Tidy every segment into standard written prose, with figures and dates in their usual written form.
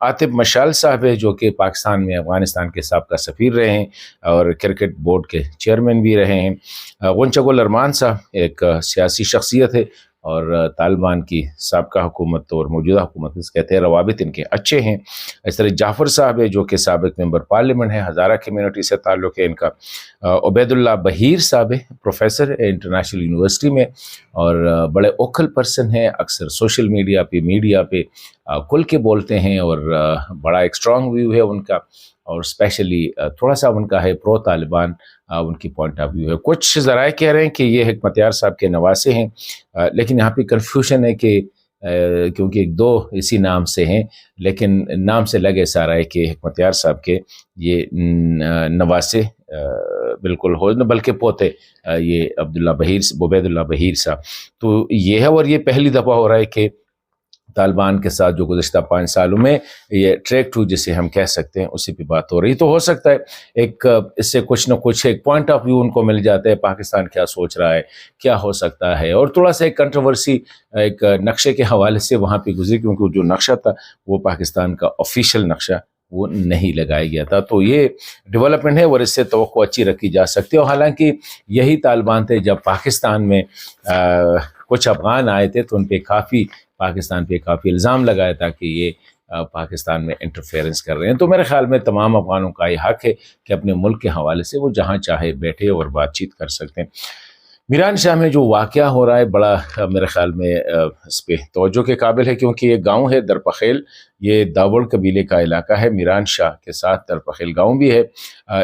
عاطف مشال صاحب ہے جو کہ پاکستان میں افغانستان کے سابقہ سفیر رہے ہیں اور کرکٹ بورڈ کے چیئرمین بھی رہے ہیں۔ غنچہ گل ارمان صاحب ایک سیاسی شخصیت ہے اور طالبان کی سابقہ حکومت اور موجودہ حکومت کہتے ہیں روابط ان کے اچھے ہیں۔ اس طرح جعفر صاحب ہے جو کہ سابق ممبر پارلیمنٹ ہے، ہزارہ کمیونٹی سے تعلق ہے ان کا۔ عبید اللہ بہیر صاحب ہے، پروفیسر ہے انٹرنیشنل یونیورسٹی میں اور بڑے اوکھل پرسن ہیں، اکثر سوشل میڈیا پہ کھل کے بولتے ہیں اور بڑا ایک اسٹرانگ ویو ہے ان کا، اور اسپیشلی تھوڑا سا ان کا ہے پرو طالبان ان کی پوائنٹ آف ویو ہے۔ کچھ ذرائع کہہ رہے ہیں کہ یہ حکمت یار صاحب کے نواسے ہیں، لیکن یہاں پہ کنفیوژن ہے کہ کیونکہ دو اسی نام سے ہیں، لیکن نام سے لگے سارا ہے کہ حکمت یار صاحب کے یہ نواسے بالکل ہو نہ بلکہ پوتے یہ عبید اللہ بہیر صاحب۔ تو یہ ہے، اور یہ پہلی دفعہ ہو رہا ہے کہ طالبان کے ساتھ جو گزشتہ 5 سالوں میں یہ ٹریک ٹو جسے ہم کہہ سکتے ہیں اسی پہ بات ہو رہی، تو ہو سکتا ہے ایک اس سے کچھ نہ کچھ ایک پوائنٹ آف ویو ان کو مل جاتا ہے، پاکستان کیا سوچ رہا ہے، کیا ہو سکتا ہے، اور تھوڑا سا ایک کنٹروورسی ایک نقشے کے حوالے سے وہاں پہ گزری، کیونکہ جو نقشہ تھا وہ پاکستان کا آفیشیل نقشہ وہ نہیں لگایا گیا تھا۔ تو یہ ڈیولپمنٹ ہے اور اس سے توقع اچھی رکھی جا سکتی ہے، اور حالانکہ یہی طالبان تھے جب پاکستان میں کچھ افغان آئے تھے تو ان پہ پاکستان پہ کافی الزام لگایا تھا کہ یہ پاکستان میں انٹرفیئرنس کر رہے ہیں۔ تو میرے خیال میں تمام افغانوں کا یہ حق ہے کہ اپنے ملک کے حوالے سے وہ جہاں چاہے بیٹھے اور بات چیت کر سکتے ہیں۔ میران شاہ میں جو واقعہ ہو رہا ہے بڑا میرے خیال میں اس پہ توجہ کے قابل ہے، کیونکہ یہ گاؤں ہے درپخیل، یہ داوڑ قبیلے کا علاقہ ہے، میران شاہ کے ساتھ درپخیل گاؤں بھی ہے۔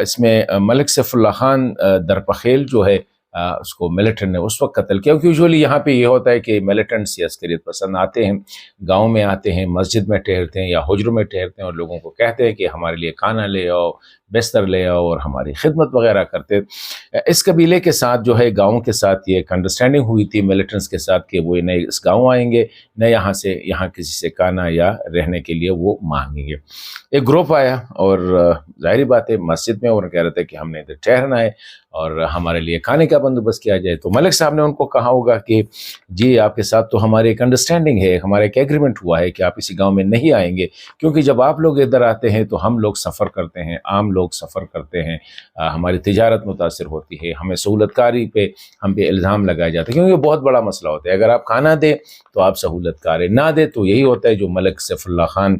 اس میں ملک سیف اللہ خان درپخیل جو ہے اس کو ملیٹنٹ نے اس وقت قتل کیا، کیونکہ یوزولی یہاں پہ یہ ہوتا ہے کہ ملیٹنٹس یا عسکریت پسند آتے ہیں، گاؤں میں آتے ہیں، مسجد میں ٹھہرتے ہیں یا حجروں میں ٹھہرتے ہیں اور لوگوں کو کہتے ہیں کہ ہمارے لیے کھانا لے آؤ، بستر لے آؤ اور ہماری خدمت وغیرہ کرتے۔ اس قبیلے کے ساتھ جو ہے گاؤں کے ساتھ یہ ایک انڈرسٹینڈنگ ہوئی تھی ملیٹنٹس کے ساتھ کہ وہ نہ اس گاؤں آئیں گے نہ یہاں کسی سے کھانا یا رہنے کے لیے وہ مانگیں گے۔ ایک گروپ آیا اور ظاہری بات ہے مسجد میں اور کہہ رہے تھے کہ ہم نے ادھر ٹھہرنا ہے اور ہمارے لیے کھانے کا بندوبست کیا جائے۔ تو ملک صاحب نے ان کو کہا ہوگا کہ جی آپ کے ساتھ تو ہماری ایک انڈرسٹینڈنگ ہے، ہمارا ایک ایگریمنٹ ہوا ہے کہ آپ اسی گاؤں میں نہیں آئیں گے، کیونکہ جب آپ لوگ ادھر آتے ہیں تو ہم لوگ سفر کرتے ہیں، عام لوگ سفر کرتے ہیں، ہماری تجارت متاثر ہوتی ہے، ہمیں سہولت کاری پہ ہم پہ الزام لگایا جاتا ہے، کیونکہ یہ بہت بڑا مسئلہ ہوتا ہے۔ اگر آپ کھانا دیں تو آپ سہولت کاریں، نہ دیں تو یہی ہوتا ہے جو ملک سیف اللہ خان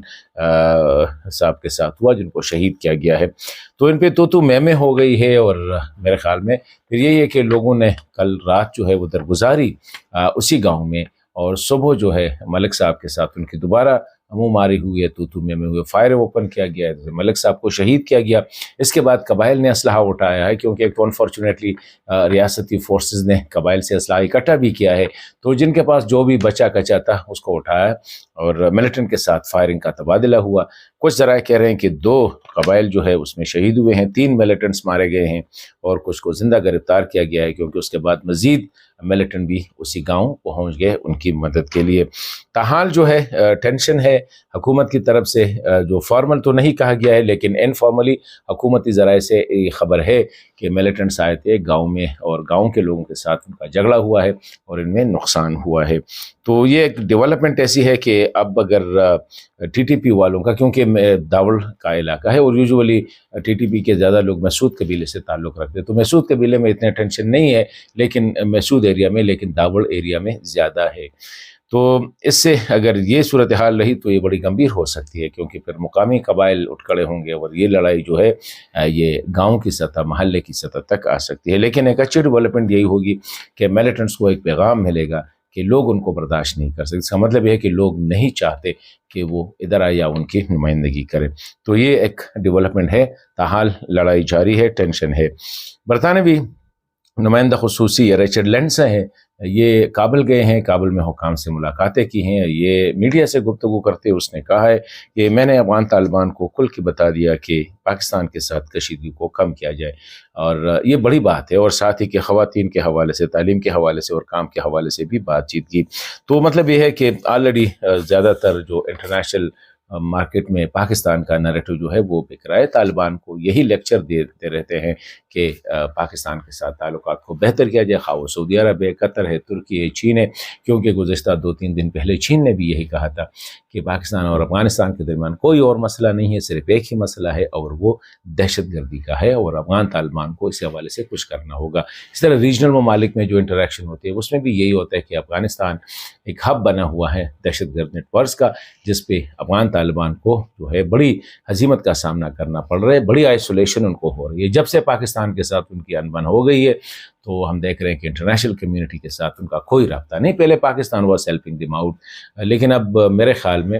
صاحب کے ساتھ ہوا، جن کو شہید کیا گیا ہے۔ تو ان پہ تو میں ہو گئی ہے، اور میرے خیال میں پھر یہی ہے کہ لوگوں نے کل رات جو ہے وہ درگزاری اسی گاؤں میں، اور صبح جو ہے ملک صاحب کے ساتھ ان کی دوبارہ منہ ماری ہوئی ہے، تو میں ہوئے، فائر اوپن کیا گیا ہے، ملک صاحب کو شہید کیا گیا۔ اس کے بعد قبائل نے اسلحہ اٹھایا ہے، کیونکہ ایک تو انفارچونیٹلی ریاستی فورسز نے قبائل سے اسلحہ اکٹھا بھی کیا ہے، تو جن کے پاس جو بھی بچا کچا تھا اس کو اٹھایا اور ملیٹنٹ کے ساتھ فائرنگ کا تبادلہ ہوا۔ کچھ ذرائع کہہ رہے ہیں کہ 2 قبائل جو ہے اس میں شہید ہوئے ہیں، 3 ملیٹنٹس مارے گئے ہیں اور کچھ کو زندہ گرفتار کیا گیا ہے، کیونکہ اس کے بعد مزید ملیٹنٹ بھی اسی گاؤں پہنچ گئے ان کی مدد کے لیے۔ تاحال جو ہے ٹینشن ہے حکومت کی طرف سے، جو فارمل تو نہیں کہا گیا ہے لیکن انفارملی حکومتی ذرائع سے یہ خبر ہے کہ ملیٹنٹس آئے تھے گاؤں میں اور گاؤں کے لوگوں کے ساتھ ان کا جھگڑا ہوا ہے اور ان میں نقصان ہوا ہے۔ تو یہ ایک ڈیولپمنٹ ایسی ہے کہ اب اگر ٹی ٹی پی والوں کا، کیونکہ داوڑ کا علاقہ ہے اور یوزولی ٹی ٹی پی کے زیادہ لوگ مسعود قبیلے سے تعلق رکھتے ہیں، تو مسعود قبیلے میں اتنے ٹینشن نہیں ہے لیکن مسعود ایریا میں، لیکن داوڑ ایریا میں زیادہ ہے۔ تو اس سے اگر یہ صورتحال رہی تو یہ بڑی گمبھیر ہو سکتی ہے، کیونکہ پھر مقامی قبائل اٹھ کھڑے ہوں گے اور یہ لڑائی جو ہے یہ گاؤں کی سطح، محلے کی سطح تک آ سکتی ہے۔ لیکن ایک اچھی ڈیولپمنٹ یہی ہوگی کہ ملیٹنٹس کو ایک پیغام ملے گا کہ لوگ ان کو برداشت نہیں کر سکتے۔ اس کا مطلب یہ ہے کہ لوگ نہیں چاہتے کہ وہ ادھر آئے یا ان کی نمائندگی کرے۔ تو یہ ایک ڈیولپمنٹ ہے، تاحال لڑائی جاری ہے، ٹینشن ہے۔ برطانوی نمائندہ خصوصی ریچرڈ لینڈسن ہیں، یہ کابل گئے ہیں، کابل میں حکام سے ملاقاتیں کی ہیں۔ یہ میڈیا سے گفتگو کرتے اس نے کہا ہے کہ میں نے افغان طالبان کو کھل کے بتا دیا کہ پاکستان کے ساتھ کشیدگی کو کم کیا جائے، اور یہ بڑی بات ہے، اور ساتھ ہی کہ خواتین کے حوالے سے، تعلیم کے حوالے سے اور کام کے حوالے سے بھی بات چیت کی۔ تو مطلب یہ ہے کہ آلریڈی زیادہ تر جو انٹرنیشنل مارکیٹ میں پاکستان کا نیریٹو جو ہے وہ بک رہا ہے. طالبان کو یہی لیکچر دیتے رہتے ہیں کہ پاکستان کے ساتھ تعلقات کو بہتر کیا جائے، خواہ وہ سعودی عرب ہے، قطر ہے، ترکی ہے، چین ہے. کیونکہ گزشتہ 2-3 دن پہلے چین نے بھی یہی کہا تھا کہ پاکستان اور افغانستان کے درمیان کوئی اور مسئلہ نہیں ہے، صرف ایک ہی مسئلہ ہے اور وہ دہشت گردی کا ہے، اور افغان طالبان کو اس حوالے سے کچھ کرنا ہوگا. اس طرح ریجنل ممالک میں جو انٹریکشن ہوتی ہے اس میں بھی یہی ہوتا ہے کہ افغانستان ایک ہب بنا ہوا ہے دہشت گرد نیٹ ورکس کا، جس پہ افغان طالبان کو جو ہے بڑی ہزیمت کا سامنا کرنا پڑ رہا ہے، بڑی آئسولیشن ان کو ہو رہی ہے. جب سے پاکستان کے ساتھ ان کی انبن ہو گئی ہے تو ہم دیکھ رہے ہیں کہ انٹرنیشنل کمیونٹی کے ساتھ ان کا کوئی رابطہ نہیں. پہلے Pakistan was helping them out, لیکن اب میرے خیال میں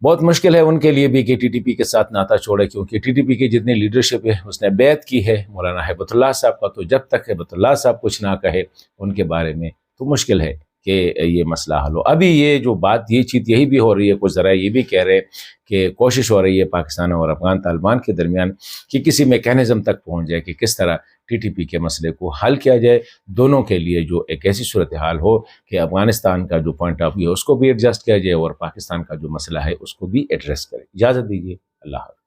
بہت مشکل ہے ان کے لیے بھی کہ ٹی ٹی پی کے ساتھ ناتا چھوڑے، کیونکہ ٹی ٹی پی کی جتنی لیڈرشپ ہے اس نے بیعت کی ہے مولانا ہیبت اللہ صاحب کا. تو جب تک ہیبت اللہ صاحب کچھ نہ کہے ان کے بارے میں تو مشکل ہے کہ یہ مسئلہ حل ہو. ابھی یہ جو بات یہ چیز یہی بھی ہو رہی ہے، کچھ ذرائع یہ بھی کہہ رہے کہ کوشش ہو رہی ہے پاکستان اور افغان طالبان کے درمیان کہ کسی میکینزم تک پہنچ جائے کہ کس طرح ٹی ٹی پی کے مسئلے کو حل کیا جائے، دونوں کے لیے جو ایک ایسی صورتحال ہو کہ افغانستان کا جو پوائنٹ آف ویو ہے اس کو بھی ایڈجسٹ کیا جائے اور پاکستان کا جو مسئلہ ہے اس کو بھی ایڈریس کرے. اجازت دیجیے، اللہ حافظ.